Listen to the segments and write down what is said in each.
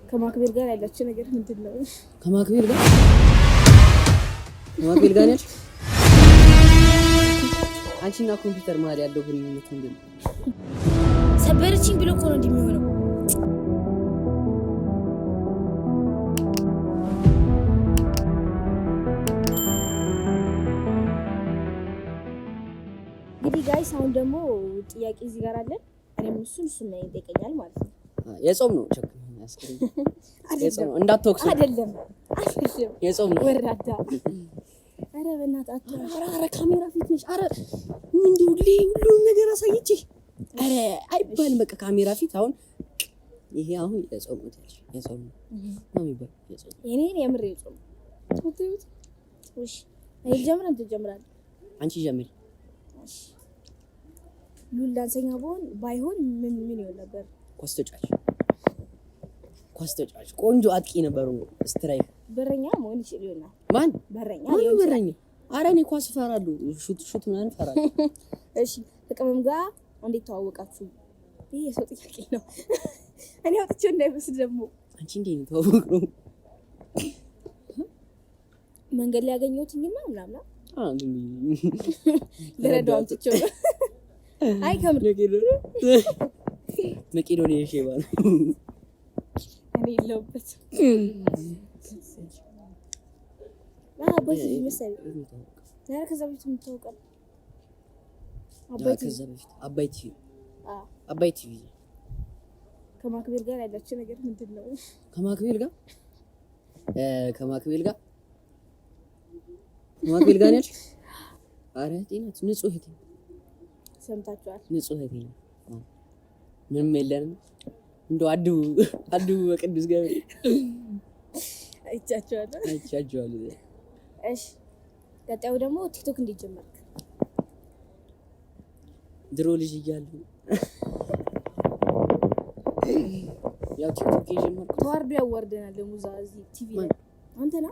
ከማክቤል ጋር ያላችሁ ነገር ምንድነው? ከማክቤል ጋር ነች። አንቺና ኮምፒውተር መሀል ያለው ግንኙነት ምንድነው? ሰበረችኝ ብሎ እኮ ነው እንደሚሆነው። እንግዲህ ጋይስ አሁን ደግሞ ጥያቄ እዚህ ጋር አለ። እኔም እሱን ነው ይጠይቀኛል ማለት ነው። የጾም ነው ቸክ የጾም እንዳትወቅሱ አይደለም የጾም ነው ወራዳ። አረ በእናትህ አረ ካሜራ ፊት ነሽ። አረ እንዲሁ ሁሉም ነገር አሳይቼ አረ አይባልም። በቃ ካሜራ ፊት አሁን ይሄ አሁን የጾም ነው የጾም ነው የሚባል የጾም እኔ የምር የጾም ትውት እሺ አይጀምረን ትጀምራለህ አንቺ ጀምሪ። እሺ ሉል ዳንሰኛ ባይሆን ምን ይሆን ነበር? ኳስ ተጫዋች ቆንጆ አጥቂ ነበሩ። ስትራይክ በረኛ መሆን ይችላል ይሆናል። ማን በረኛ? አረ እኔ ኳስ እፈራለሁ። ሹት ምናምን እፈራለሁ። እሺ ከቅመም ጋር እንዴት ተዋወቃችሁ? ይሄ የሰው ጥያቄ ነው። እኔ አውጥቼው እንዳይመስል ደግሞ አንቺ እንዴት ነው ተዋወቅነው? መንገድ ላይ ያገኘሁትና ምናምን ለረዳው አውጥቼው ነው። አይ ከምር መቄዶንያ ሼባ ነው። እኔ የለሁበት አባይ ይመስል ዛሬ ከዛ በፊት የምታውቀው አባይ ቲቪ ከማክቤል ጋር ያላችሁ ነገር ምንድነው? ከማክቤል ጋር ነች። አረ ጤናት ንጹህ እህቴ ሰምታችኋል። ንጹህ እህቴ ምንም የለንም። እንደው አዱ በቅዱስ ገብርኤል አይቻቸዋለሁ። እሺ ቀጣዩ ደግሞ ቲክቶክ እንዴት ጀመርክ? ድሮ ልጅ እያለሁ ያው ቲክቶክ የጀመርኩት ተዋርዶ ያወርደናል። ደግሞ እዚህ ቲቪ ላይ አንተና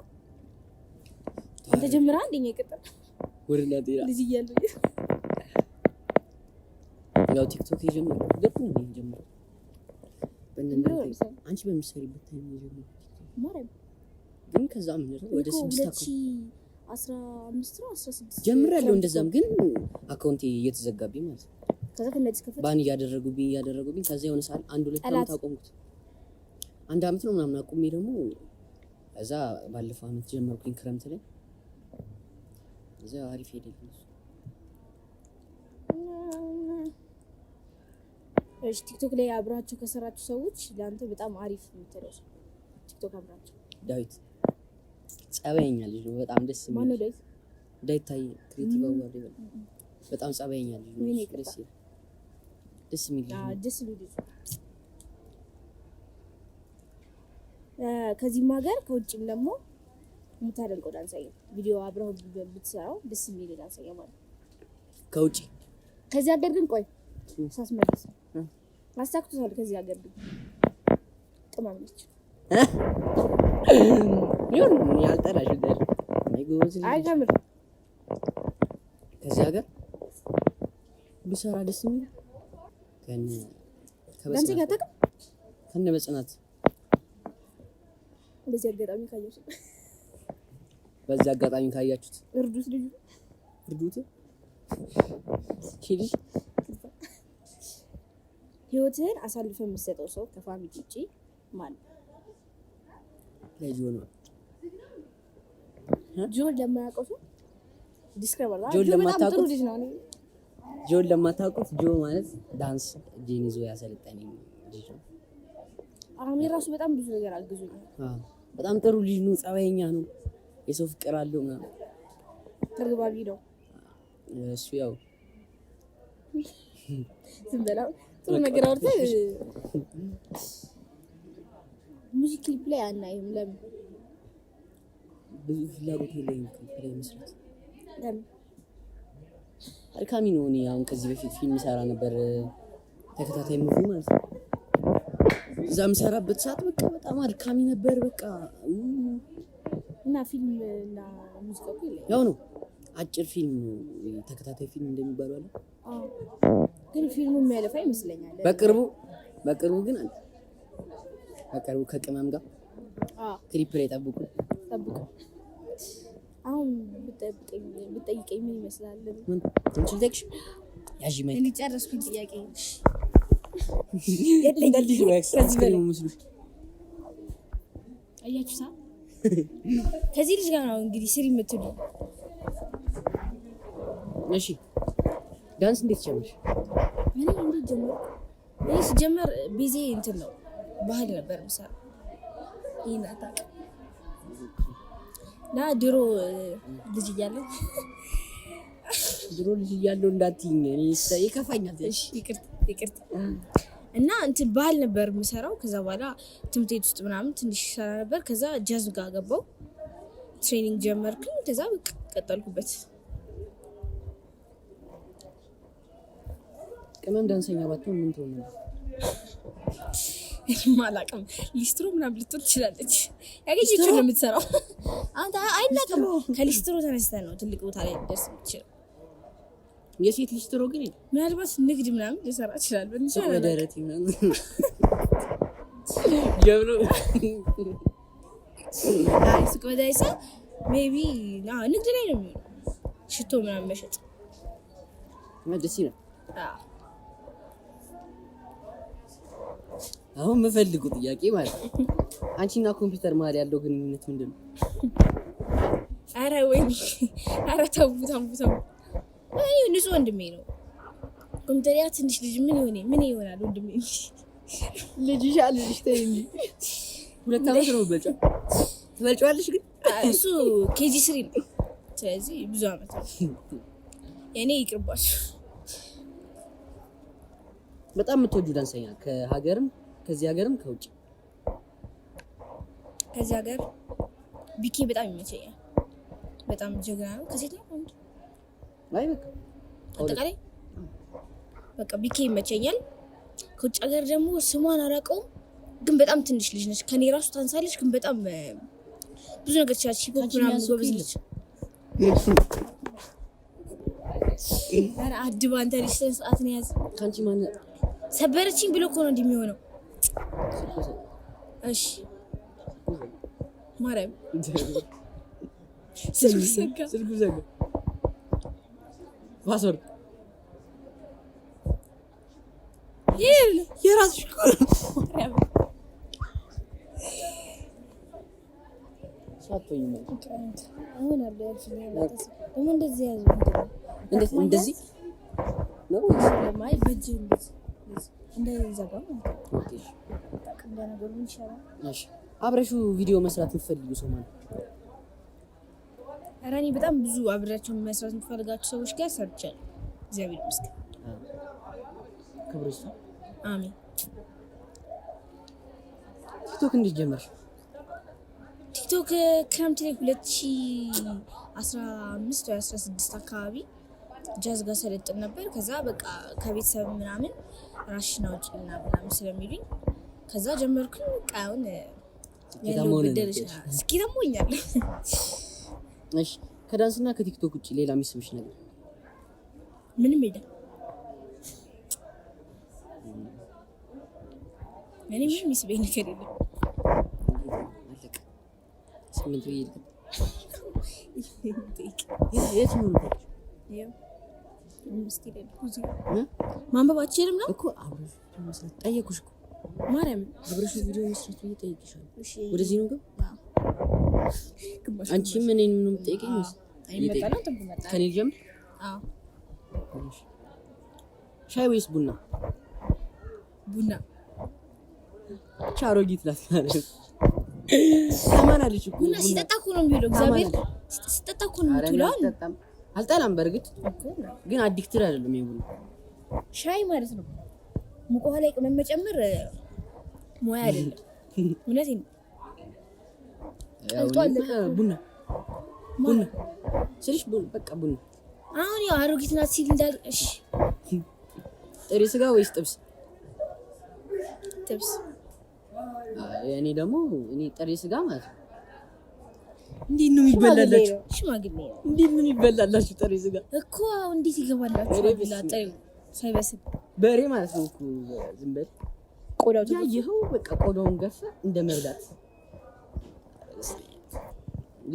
አንተ ጀምራ እንደኛ ይቀጥል ወርና ጤና ልጅ እያለሁ ያው ቲክቶክ የጀመርኩት ደግሞ ነው የጀመርኩት። አንቺ በምትሰሪበት ታይም የጀመርኩት ማረም ግን ከዛ ምን ወደ 2015 ነው 16 ጀምራለሁ። እንደዛም ግን አካውንቴ እየተዘጋብኝ ማለት ነው። ከዛ ከነዚህ ከፈት ባን እያደረጉብኝ ከዛ የሆነ ሰዓት 1-2 አመት አቆምኩት። 1 አመት ነው ምናምን አቁሜ ደግሞ ከዛ ባለፈው አመት ጀመርኩኝ ክረምት ላይ። ከዛ አሪፍ ሄደልኝ። እሺ ቲክቶክ ላይ አብራችሁ ከሰራችሁ ሰዎች ለአንተ በጣም አሪፍ የምትለው ቲክቶክ አብራችሁ? ዳዊት ጸባይኛ ልጅ ነው። በጣም ደስ የሚል ማነው ዳዊት? ዳዊት ታይ ክሬቲቭ አዋርድ በጣም ጸባይኛ ልጅ ነው። ደስ የሚል ልጅ ከዚህም ሀገር ከውጭም ደግሞ የምታደንቀው ዳንሰኛ ቪዲዮ አብረው ብትሰራው ደስ የሚል ዳንሰኛ ማለት ከውጭ። ከዚህ ሀገር ግን ቆይ ሳስመልስ ማሳክቱታል። ከዚህ ሀገር ግን ቅመም ነች ይሁን ያልጠላሽ አይደል? አይ ከምር ከዚህ ሀገር ብሰራ ደስ የሚል ዳንሰኛ ታውቅ ከነ በጽናት በዚህ አጋጣሚ ካያችሁት እርዱት ልጅ ህይወትህን አሳልፈህ የምትሰጠው ሰው ከፋሚሊ ውጪ ማለት ለጆን ለማያውቀው ሰው ዲስክራይበር ጆን ለማታውቁት ጆ ማለት ዳንስ ጄኒዞ ያሰለጠነኝ ልጅ ነው። አሁን የራሱ በጣም ብዙ ነገር አግዙኛል። በጣም ጥሩ ልጅ ነው። ጸባይኛ ነው። የሰው ፍቅር አለው ምናምን ተግባቢ ነው። እሱ ያው ዝም ብለው ጥሩ ነገር አውርተህ ሙዚክ ክሊፕ ላይ አናይም። ለምን? ብዙ ፍላጎት የለኝም ክሊፕ ላይ መስራት። ለምን? አድካሚ ነው። እኔ አሁን ከዚህ በፊት ፊልም ሰራ ነበር፣ ተከታታይ ሙቪ ማለት ነው። እዛ የምሰራበት ሰዓት በቃ በጣም አድካሚ ነበር። በቃ እና ፊልም እና ሙዚቃ እኮ ያው ነው። አጭር ፊልም ተከታታይ ፊልም እንደሚባለው አለ። ግን ፊልሙ የሚያለፋ ይመስለኛል። በቅርቡ ግን በቅርቡ ከቅመም ጋር ክሊፕ ላይ ጠብቁ። አሁን ብጠይቀኝ ምን ይመስላል? ምን ትንሽ ያጂ ማይ እኔ ጨረስኩኝ ጥያቄ እንደዚህ ነው ኤክስትሪም ሙስሉ አያችሁታ። ከዚህ ልጅ ጋር ነው እንግዲህ ስሪ የምትሉ። እሺ ዳንስ እንዴት ጀመርሽ? እኔ እንዴት ጀመርኩ? እኔ ሲጀመር ቤዜ እንትን ነው ባህል ነበር ምሳሌ ይናታቅ ና ድሮ ልጅ እያለሁ እንዳትይኝ እኔ ይከፋኛል። እሺ ይቅርታ እና እንትን ባህል ነበር የምሰራው። ከዛ በኋላ ትምህርት ቤት ውስጥ ምናምን ትንሽ ሰራ ነበር። ከዛ ጃዝ ጋር ገባው ትሬኒንግ ጀመርኩኝ። ከዛ በቃ ቀጠልኩበት። ቅመም ዳንሰኛ ባትሆን ምን ትሆን ነበር? ማላቀም ሊስትሮ ምናምን ልትሆን ትችላለች። ያገኘችው ነው የምትሰራው። አንተ አይናቀም። ከሊስትሮ ተነስተህ ነው ትልቅ ቦታ ላይ ደርስ የምትችለው። የሴት ሊስትሮ ግን ምናልባት ንግድ ምናምን ሊሰራ ይችላል። በደረቴ ምናምን ጀብሎ ሱቅ በዳይሳ ሜቢ ንግድ ላይ ነው የሚሆነው። ሽቶ ምናምን መሸጥ ደስ ይላል። አሁን የምፈልገው ጥያቄ ማለት ነው አንቺና ኮምፒውተር መሀል ያለው ግንኙነት ምንድን ነው? ኧረ ተው እኔ ንጹህ ወንድሜ ነው። ኮምፒውተር ያ ትንሽ ልጅ ምን ይሆናል ወንድሜ? ልጅ ይሻልሽ ተይ እንጂ 2 ዓመት ነው በልጫ ትበልጫለሽ። ግን እሱ ኬጂ 3 ነው። ስለዚህ ብዙ ዓመት ነው። የኔ ይቅርባችሁ። በጣም የምትወጁ ዳንሰኛ ከዚህ ሀገርም ከውጭ? ከዚህ ሀገር ቢኬ በጣም ይመቸኛል። በጣም ጀግና ነው። ከሴት ነው ወንድ? አይ በቃ አጠቃላይ በቃ ቢኬ ይመቸኛል። ከውጭ ሀገር ደግሞ ስሟን አላውቀውም፣ ግን በጣም ትንሽ ልጅ ነች። ከኔ ራሱ ታንሳለች፣ ግን በጣም ብዙ ነገር ትችላለች። ሂፕሆፕ ምናምን ጎበዝ ነች። ኧረ አድባ አንተ ልጅ ሰዓት ነው ያዝ። ካንቺ ማን ሰበረችኝ ብሎ እኮ ነው እንደሚሆነው። እሺ ማርያም ስልኩ ዘጋ። ፓስወርድ የራስሽ እኮ ማርያም ሳትሆኝ ማለት አሁን አለ ደግሞ እንደዚህ ያዙ። እንደዚህ ነው ለማይ በእጅ እንደዚህ ዘጋ ማለት ነው። እንደነገሩ ይሻላል። እሺ አብረሹ ቪዲዮ መስራት የምትፈልጊው ሰው ማለት ነው? ኧረ እኔ በጣም ብዙ አብሬያቸው መስራት የምፈልጋቸው ሰዎች ጋር ሰርቻለሁ። እግዚአብሔር ይመስገን። ክብር ይስፋ። አሜን። ቲክቶክ እንዴት ጀመርሽ? ቲክቶክ ክረምት ላይ 2015 ወይ 16 አካባቢ ጃዝ ጋር ሰለጥን ነበር። ከዛ በቃ ከቤተሰብ ምናምን ራሽን አውጪ ምናምን ስለሚሉኝ ከዛ ጀመርኩኝ። በቃ አሁን ያለው በደረጃ ስኬታማ ሆኛለሁ። እሺ ከዳንስና ከቲክቶክ ውጪ ሌላ የሚስብሽ ነገር? ምንም የለም። እኔ ምንም የሚስበኝ ነገር የለም። አለቀ። ስምንት ይልቅ የት ነው ማንበብ አትችልም ነው እኮ አብረሽ መስራት ጠየቁሽ እኮ ማርያም። አብረሽ ቪዲዮ መስራት ጠይቄሻለሁ። ወደዚህ ነው ግን አንቺም እኔን ምንም የምትጠይቀኝ ነው? አይመጣለም ተንበመጣ ከኔ ጀምር። አዎ ሻይ ወይስ ቡና? ቡና። ቻሮጊት ናት ማለት ለማን አለች እኮ ቡና ሲጠጣ እኮ ነው የሚውለው። እግዚአብሔር ሲጠጣ እኮ ነው የሚውለው። አልጠላም በእርግጥ ግን አዲክትድ አይደለም። ይሁን ሻይ ማለት ነው ሙቅ ውሃ ላይ ቅመም መጨመር ሙያ አይደለም። እውነቴን ነው። ቡና ስልሽ በቃ ቡና። አሁን ያው አሮጊት ናት ሲል እንዳል እሺ ጥሬ ስጋ ወይስ ጥብስ? ጥብስ። እኔ ደግሞ ጥሬ ስጋ ማለት ነው። እንዴት ነው የሚበላላችሁ? ሽማግሌ ነው። እንዴት ነው የሚበላላችሁ ጥሬ ስጋ እኮ? እንዴት ይገባላችሁ? ጥሬው ሳይበስል በሬ ማለት ነው እኮ ዝም በል ቆዳው ያየኸው በቃ ቆዳውን ገፈ እንደ መብላት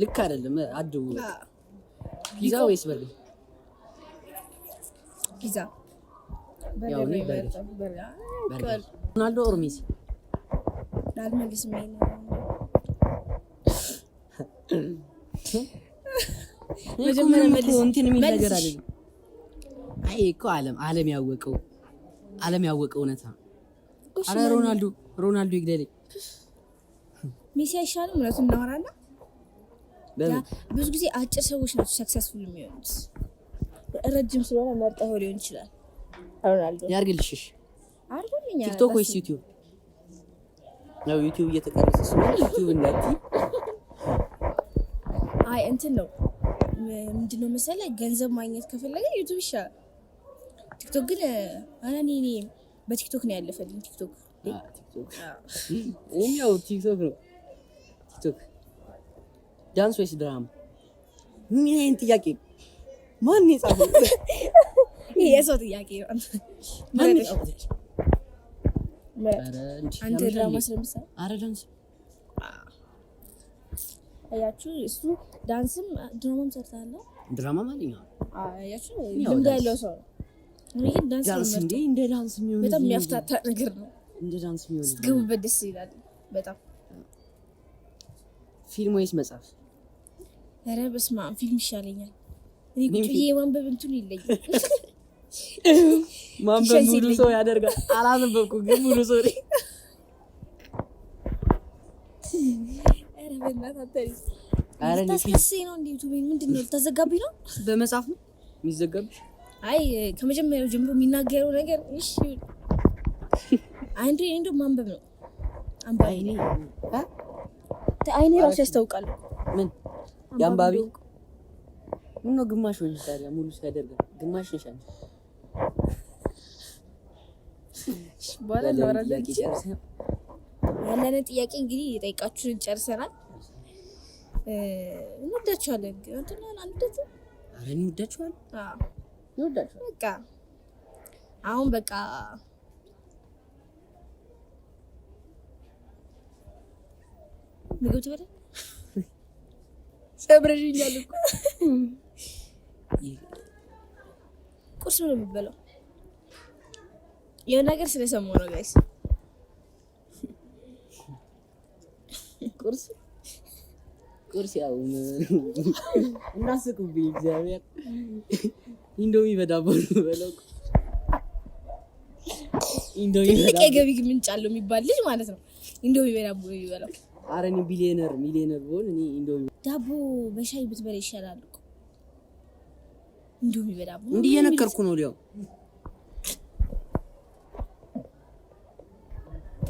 ልክ አይደለም። አድቡ ፒዛ ወይስ በርገር? ፒዛ ያው ነው በርገር። ሮናልዶ ኦር ሜሲ? አልመልስም። መጀመሪያ መልስ እንትን የሚል ነገር አይደለም። አይ እኮ ዓለም ያወቀው እውነታ። አረ ሮናልዶ ይግደለኝ። ሜሲ አይሻልም? እውነቱን እናወራና ብዙ ጊዜ አጭር ሰዎች ናቸው ሰክሰስፉል የሚሆኑት። ረጅም ስለሆነ መርጠው ሊሆን ይችላል። ሮናልዶ ያርግልሽ። አርጉልኛ። ቲክቶክ ወይስ ዩቲዩብ? ነው ዩቲዩብ እየተቀረጸ ስለሆነ ዩቲዩብ እናቲ። አይ እንትን ነው ምንድነው መሰለህ፣ ገንዘብ ማግኘት ከፈለገ ዩቲዩብ ይሻላል። ቲክቶክ ግን እኔ በቲክቶክ ነው ያለፈልኝ። ቲክቶክ ያው ቲክቶክ ነው። ቲክቶክ ዳንስ ወይስ ድራማ? ምን አይነት ጥያቄ! ማን የጻፈው? ይሄ የሰው ጥያቄ ነው። ማን የጻፈው? አንተ ድራማ ስለምትሰራ አረ ዳንስ አያችሁ፣ እሱ ዳንስም ድራማም ሰርታለህ። ድራማ ማለት ነው። አያችሁ፣ ልምድ ያለው ሰው ነው። እኔ ግን ዳንስ እንደ ዳንስ የሚሆን በጣም የሚያፍታታ ነገር ነው። እንደ ዳንስ የሚሆን ስትገቡበት ደስ ይላል በጣም። ፊልም ወይስ መጽሐፍ? ኧረ በስመ አብ ፊልም ይሻለኛል። እኔ ቁጭ ብዬ ማንበብ እንትኑ ይለኛል። ማንበብ ሙሉ ሰው ያደርጋል። አላነበብኩም ግን ሙሉ ሰው ነኝ። ኧረ በእናትህ አትበል። ታስከስኝ ነው እንዴ? ዩቲዩብ ምንድን ነው ልታዘጋብኝ ነው? በመጽሐፍ ነው የሚዘጋብሽ? አይ ከመጀመሪያው ጀምሮ የሚናገረው ነገር እሺ። እንደው ማንበብ ነው። አይኔ ራሱ ያስታውቃል። ምን ያንባቢ ምን ነው? ግማሽ ወይ ታዲያ ሙሉ ሲያደርግ ግማሽ ነሻል። በኋላ እናወራለን። ያለንን ጥያቄ እንግዲህ የጠይቃችሁን ጨርሰናል። እንወዳችኋለን። እንትና አንደት እንወዳችኋለን። እንወዳችኋለን። በቃ አሁን በቃ ምግብ ትበላ ሰብረሽኛል እኮ። ቁርስ ነው የምበላው። የሆነ ነገር ስለሰማሁ ነው ጋይስ። ቁርስ ያው እናስቁብኝ እግዚአብሔር። ኢንዶሚ በዳቦ ነው በለው። ኢንዶሚ ትልቅ የገቢ ምንጭ አለው የሚባል ልጅ ማለት ነው። ኢንዶሚ በዳቦ ነው የሚበላው። ኧረ እኔ ሚሊዮነር ብሆን እኔ ኢንዶሚ ዳቦ በሻይ ብትበላ ይሻላል እኮ። ኢንዶሚ በዳቦ እንዲህ እየነከርኩ ነው ሊያው።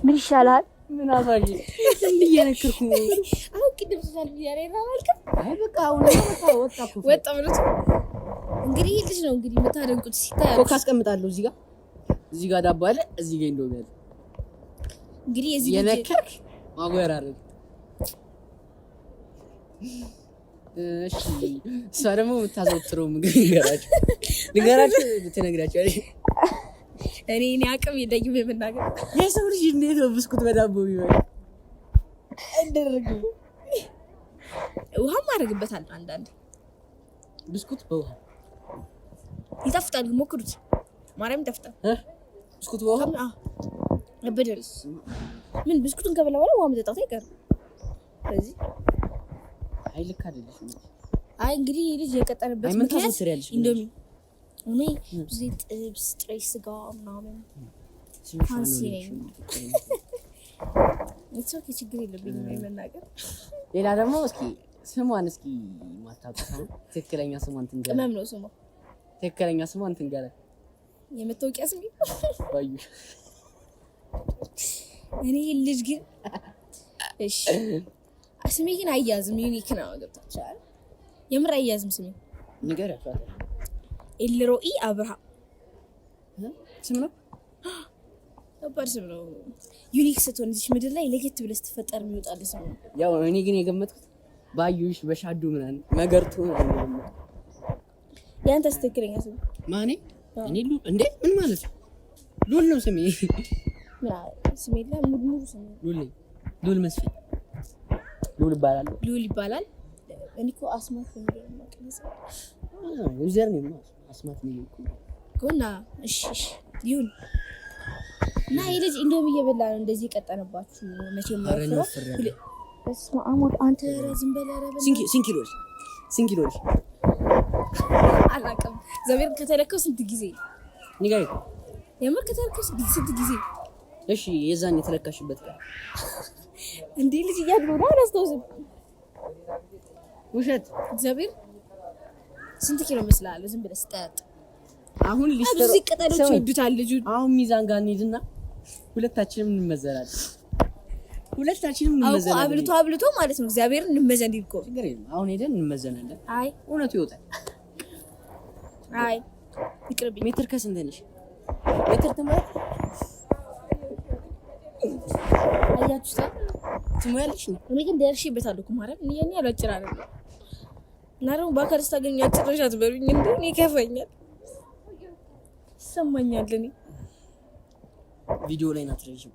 ምን ይሻላል? ምን አሳጂ እንዲህ እየነከርኩ ነው። አሁን ቅድም ስላል ቢያሬ ማለት አይ በቃ አሁን ወጣ ማለት እንግዲህ ይሄ ልጅ ነው እንግዲህ የምታደንቁት። ሲታይ ኮካ አስቀምጣለሁ እዚህ ጋር ዳቦ አለ፣ እዚህ ጋር ኢንዶሚ አለ። እንግዲህ እዚህ የነከርክ ማወራረድ። እሺ እሷ ደግሞ የምታዘወትረው ምግብ ንገራችሁ ብትነግራችሁ እኔ አቅም የለኝም የምናገር። የሰው ልጅ እንዴት ነው ብስኩት በዳቦ ቢሆን እንደረግ? ውሃም አደርግበታለሁ አንዳንዴ። ብስኩት በውሃ ይጣፍጣል። ሞክሩት፣ ማርያም ይጣፍጣል። ብስኩት በውሃ አበደል። ምን ብስኩቱን ከበላ በኋላ ውሃ መጠጣት አይቀርም። ስለዚህ አይ ልክ አይደለሽም። አይ እንግዲህ ልጅ የቀጠረበት ምክንያት ኢንዶሚ እኔ ብዙ ጥብስ፣ ጥሬ ስጋ ምናምን ፋንሲ ነኝ። እቺ ችግር የለብኝም የመናገር። ሌላ ደግሞ እስኪ ስሟን ማታውቁት ትክክለኛ ስሟን ትንገራ። ቅመም ነው ስሟ። ትክክለኛ ስሟን ትንገራ። የመታወቂያ ስሜ ባዩ። እኔ ልጅ ግን እሺ ስሜ ግን አያዝም። ዩኒክ ነው። ገብታችኋል? የምር አያዝም ስሜ። ንገራችሁ። ኤልሮኢ አብርሃም ስም ነው። ከባድ ስም ነው። ዩኒክ ስትሆን እዚህ ምድር ላይ ለየት ብለህ ስትፈጠር የሚወጣልህ ስም ነው። ያው እኔ ግን የገመትኩት ባዩሽ በሻዱ ምናምን መገርቱ ምናምን። ያንተስ ትክክለኛ ስም ማኔ? እኔ እንዴ ምን ማለት ነው? ሉል ነው ስሜ። ስሜ ላይ ሙሉ ስሜ ሉል መስፍን ሉል ይባላል። ሉል ይባላል። እኔ እኮ አስማት ነው ማለት ነው። ዩዘር ነው አስማት ነው እኮ ጎና። እሺ ይሁን እና ይሄ ልጅ እንደውም እየበላ ነው እንደዚህ ቀጠነባችሁ። መቼም ነው በስመ አብ አንተ ዝም በል ኧረ በል ሲንኪሎሽ አላውቅም። ዘመር ከተለከው ስንት ጊዜ ንገሪ። የምር ከተለከው ስንት ጊዜ? እሺ የዛን የተለካሽበት ቀን እንዴ ልጅ እያለሁ ነው አላስታውስም። ውሸት ዘመር ስንት ኪሎ መስላል? ዝም ብለህ ስጠጥ አሁን ሊስተር እዚህ ቅጠሎች ይወዱታል ልጁ። አሁን ሚዛን ጋር እንሂድና ሁለታችንም እንመዘናለን። አብልቶ ማለት ነው። እግዚአብሔር እንመዘን ይልኮ ችግር የለም። አሁን ሄደን እንመዘናለን። አይ እውነቱ ይወጣል። አይ ይቅርብኝ። ሜትር ከስንት ነሽ? ሜትር ትሞያለሽ? አያችሁታ ትሞያለሽ ነው። እኔ ግን ደርሼበታለሁ እኮ ማለት ነው። እኔ አላጭራ አይደለም እና ደግሞ በአካል ስታገኙ አጭራሽ አትበሉኝ። እንዴ እኔ ከፈኛል ይሰማኛል። እኔ ቪዲዮ ላይ ናት ረጅም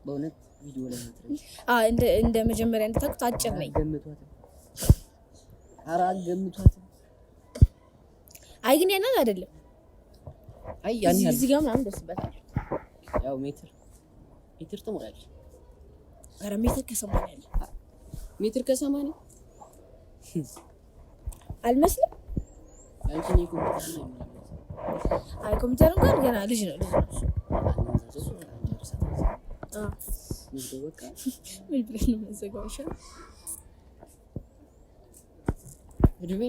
በእውነት ቪዲዮ ላይ ናት ረጅም። እንደ መጀመሪያ እንደታውቁት አጭር ነኝ። ገምቷት። አይ ግን ያንን አይደለም። አይ ያን ያህል እዚህ ጋር ምናምን ደርስበታል። ያው ሜትር ትሞላለች። ኧረ ሜትር ከ80 ሜትር ከ80 አልመስልም። አንቺ ነው አይ ኮምፒውተር እንኳን ገና ልጅ ነው። ምን ብለህ ነው የምንዘጋው? ይሻላል እድሜ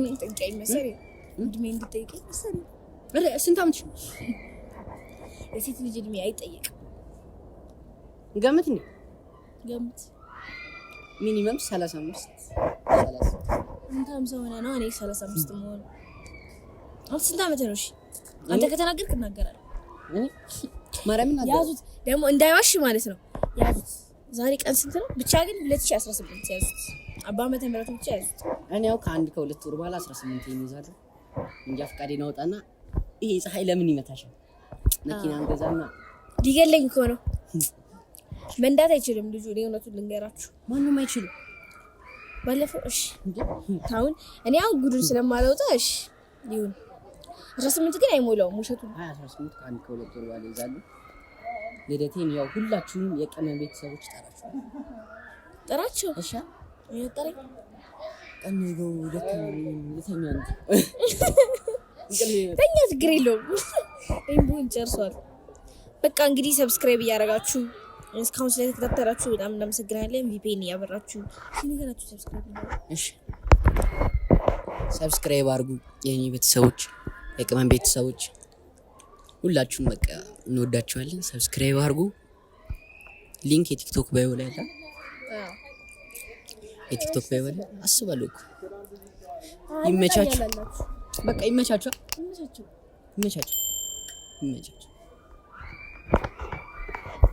እንጠይቀኝ መሰለኝ። እድሜ እንድጠይቀኝ መሰለኝ። ስንት ዓመትሽ ነው? የሴት ልጅ እድሜ አይጠየቅም። ገምት ነው ገምት። ሚኒመም 35 አንተ 50 ሆነ ነው። እኔ 35 መሆን። አንተ ስንት ዓመት ነው? እሺ አንተ ከተናገርክ እናገራለሁ። ማርያምን ያዙት ደግሞ እንዳይዋሽ ማለት ነው። ያዙት። ዛሬ ቀን ስንት ነው? ብቻ ግን 2018 ያዙት። ዓመተ ምህረት ብቻ ያዙት። እኔ ያው ከ1 ከ2 ወር በኋላ 18 ይይዛለሁ። እንጃ ፈቃዴን አውጣና ይሄ ፀሐይ ለምን ይመታሻል? መኪና እንገዛና ሊገለኝ እኮ ነው። መንዳት አይችልም ልጁ። እኔ እውነቱን ልንገራችሁ ማንንም አይችልም። ባለፈው እሺ ታውን እኔ አሁን ጉዱን ስለማላውጣ እሺ ይሁን 18 ግን አይሞላውም። ውሸቱን 18 ከ1 ከ2 ወር በኋላ ይይዛለሁ። ልደቴን ያው ሁላችሁም የቀመን ቤተሰቦች ጠራቸው። እሺ ጠራኝ ቀን ነው ለተኛ ነው ተኛ ችግር የለውም። ኢምቡን ጨርሷል። በቃ እንግዲህ ሰብስክራይብ እያደረጋችሁ እስካሁን ስለተከታተላችሁ በጣም እናመሰግናለን። ቪፒኤን እያበራችሁ ነገራችሁ ሰብስክራይብ ነው። እሺ ሰብስክራይብ አድርጉ የኔ ቤተሰቦች፣ የቅመም ቤተሰቦች ሁላችሁም በቃ እንወዳችኋለን። ሰብስክራይብ አድርጉ። ሊንክ የቲክቶክ ባዮ ላይ አለ። የቲክቶክ ባዮ ላይ አስባለሁ እኮ ይመቻችሁ። በቃ ይመቻችሁ።